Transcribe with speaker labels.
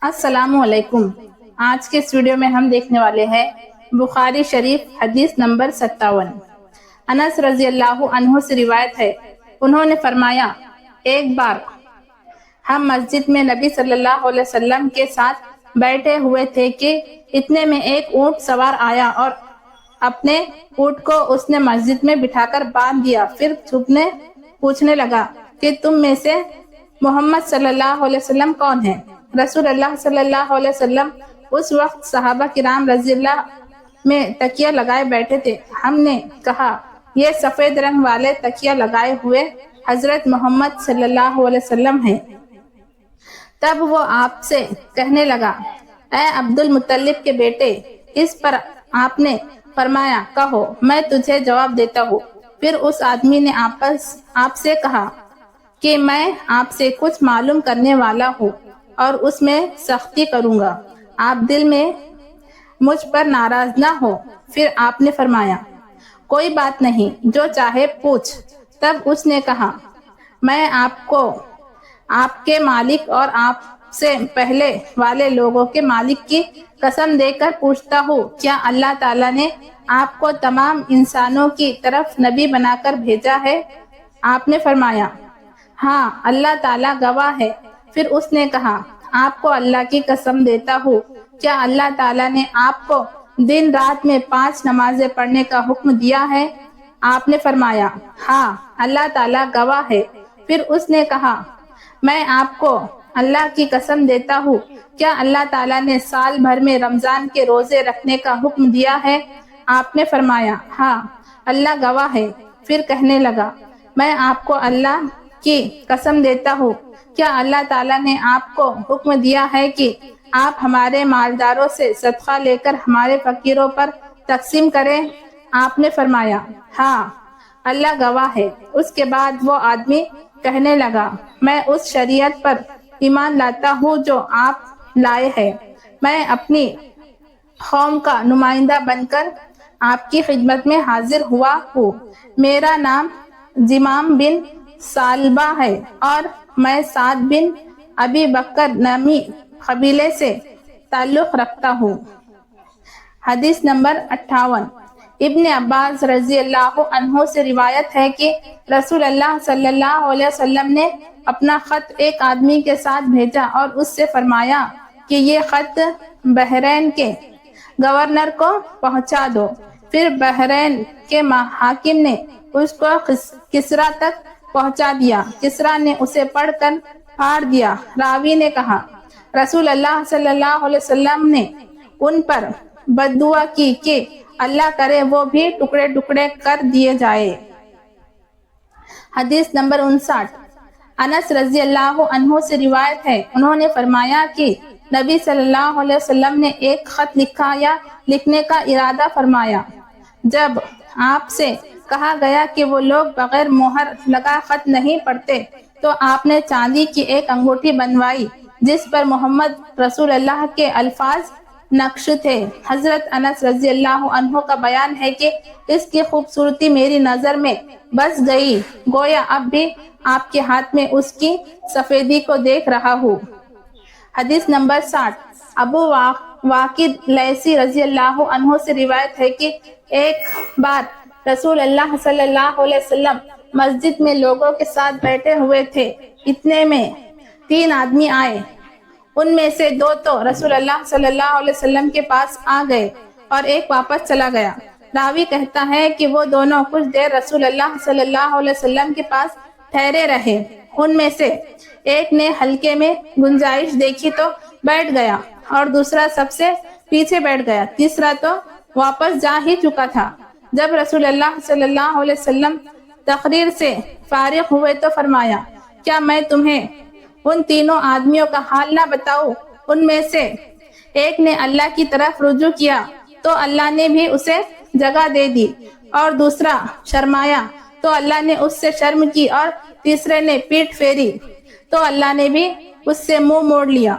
Speaker 1: السلام علیکم۔ آج کے اس ویڈیو میں ہم دیکھنے والے ہیں بخاری شریف حدیث نمبر 57۔ انس رضی اللہ عنہ سے روایت ہے، انہوں نے فرمایا، ایک بار ہم مسجد میں نبی صلی اللہ علیہ وسلم کے ساتھ بیٹھے ہوئے تھے کہ اتنے میں ایک اونٹ سوار آیا اور اپنے اونٹ کو اس نے مسجد میں بٹھا کر باندھ دیا، پھر چھپنے پوچھنے لگا کہ تم میں سے محمد صلی اللہ علیہ وسلم کون ہے؟ رسول اللہ صلی اللہ علیہ وسلم اس وقت صحابہ کرام رضی اللہ میں تکیہ لگائے بیٹھے تھے۔ ہم نے کہا، یہ سفید رنگ والے تکیہ لگائے ہوئے حضرت محمد صلی اللہ علیہ وسلم ہیں۔ تب وہ آپ سے کہنے لگا، اے عبد المطلب کے بیٹے، اس پر آپ نے فرمایا، کہو میں تجھے جواب دیتا ہوں۔ پھر اس آدمی نے آپ سے کہا کہ میں آپ سے کچھ معلوم کرنے والا ہوں اور اس میں سختی کروں گا، آپ دل میں مجھ پر ناراض نہ ہو۔ پھر آپ نے فرمایا، کوئی بات نہیں، جو چاہے پوچھ۔ تب اس نے کہا، میں آپ کو آپ کے مالک اور آپ سے پہلے والے لوگوں کے مالک کی قسم دے کر پوچھتا ہوں، کیا اللہ تعالیٰ نے آپ کو تمام انسانوں کی طرف نبی بنا کر بھیجا ہے؟ آپ نے فرمایا، ہاں، اللہ تعالیٰ گواہ ہے۔ پھر اس نے کہا، آپ کو اللہ کی قسم دیتا ہوں، کیا اللہ تعالیٰ نے آپ کو دن رات میں 5 نمازیں پڑھنے کا حکم دیا ہے؟ آپ نے فرمایا، ہاں، اللہ تعالیٰ گواہ ہے۔ پھر اس نے کہا، میں آپ کو اللہ کی قسم دیتا ہوں، کیا اللہ تعالیٰ نے سال بھر میں رمضان کے روزے رکھنے کا حکم دیا ہے؟ آپ نے فرمایا، ہاں، اللہ گواہ ہے۔ پھر کہنے لگا، میں آپ کو اللہ کی قسم دیتا ہوں، کیا اللہ تعالیٰ نے آپ کو حکم دیا ہے کہ آپ ہمارے مالداروں سے صدقہ لے کر ہمارے فقیروں پر تقسیم کریں؟ آپ نے فرمایا، ہاں، اللہ گواہ ہے۔ اس کے بعد وہ آدمی کہنے لگا، میں اس شریعت پر ایمان لاتا ہوں جو آپ لائے ہیں، میں اپنی قوم کا نمائندہ بن کر آپ کی خدمت میں حاضر ہوا ہوں۔ میرا نام زمام بن ثعلبہ ہے اور میں سعد بن ابی بکر نامی قبیلے سے تعلق رکھتا ہوں۔ حدیث نمبر 58۔ ابن عباس رضی اللہ عنہ سے روایت ہے کہ رسول اللہ صلی اللہ علیہ وسلم نے اپنا خط ایک آدمی کے ساتھ بھیجا اور اس سے فرمایا کہ یہ خط بحرین کے گورنر کو پہنچا دو۔ پھر بحرین کے حاکم نے اس کو کسریٰ تک پہنچا دیا۔ کسریٰ نے اسے پڑھ کر پھاڑ دیا۔ راوی نے کہا، رسول اللہ صلی اللہ علیہ وسلم نے ان پر بددعا کی کہ اللہ کرے وہ بھی ٹکڑے ٹکڑے کر دیے جائے۔ حدیث نمبر 59۔ انس رضی اللہ عنہ سے روایت ہے، انہوں نے فرمایا کہ نبی صلی اللہ علیہ وسلم نے ایک خط لکھا یا لکھنے کا ارادہ فرمایا۔ جب آپ سے کہا گیا کہ وہ لوگ بغیر مہر لگا خط نہیں پڑھتے تو آپ نے چاندی کی ایک انگوٹھی بنوائی جس پر محمد رسول اللہ کے الفاظ نقش تھے۔ حضرت انس رضی اللہ عنہ کا بیان ہے کہ اس کی خوبصورتی میری نظر میں بس گئی، گویا اب بھی آپ کے ہاتھ میں اس کی سفیدی کو دیکھ رہا ہوں۔ حدیث نمبر 60۔ ابو واقد لیثی رضی اللہ عنہ سے روایت ہے کہ ایک بار رسول اللہ صلی اللہ علیہ وسلم مسجد میں لوگوں کے ساتھ بیٹھے ہوئے تھے، اتنے میں 3 آدمی آئے، ان میں سے 2 تو رسول اللہ صلی اللہ علیہ وسلم کے پاس آ گئے اور ایک واپس چلا گیا۔ راوی کہتا ہے کہ وہ دونوں کچھ دیر رسول اللہ صلی اللہ علیہ وسلم کے پاس ٹھہرے رہے، ان میں سے ایک نے حلقے میں گنجائش دیکھی تو بیٹھ گیا اور دوسرا سب سے پیچھے بیٹھ گیا، تیسرا تو واپس جا ہی چکا تھا۔ جب رسول اللہ صلی اللہ علیہ وسلم تقریر سے فارغ ہوئے تو فرمایا، کیا میں تمہیں ان تینوں آدمیوں کا حال نہ بتاؤں؟ ان میں سے ایک نے اللہ کی طرف رجوع کیا تو اللہ نے بھی اسے جگہ دے دی، اور دوسرا شرمایا تو اللہ نے اس سے شرم کی، اور تیسرے نے پیٹھ پھیری تو اللہ نے بھی اس سے منہ موڑ لیا۔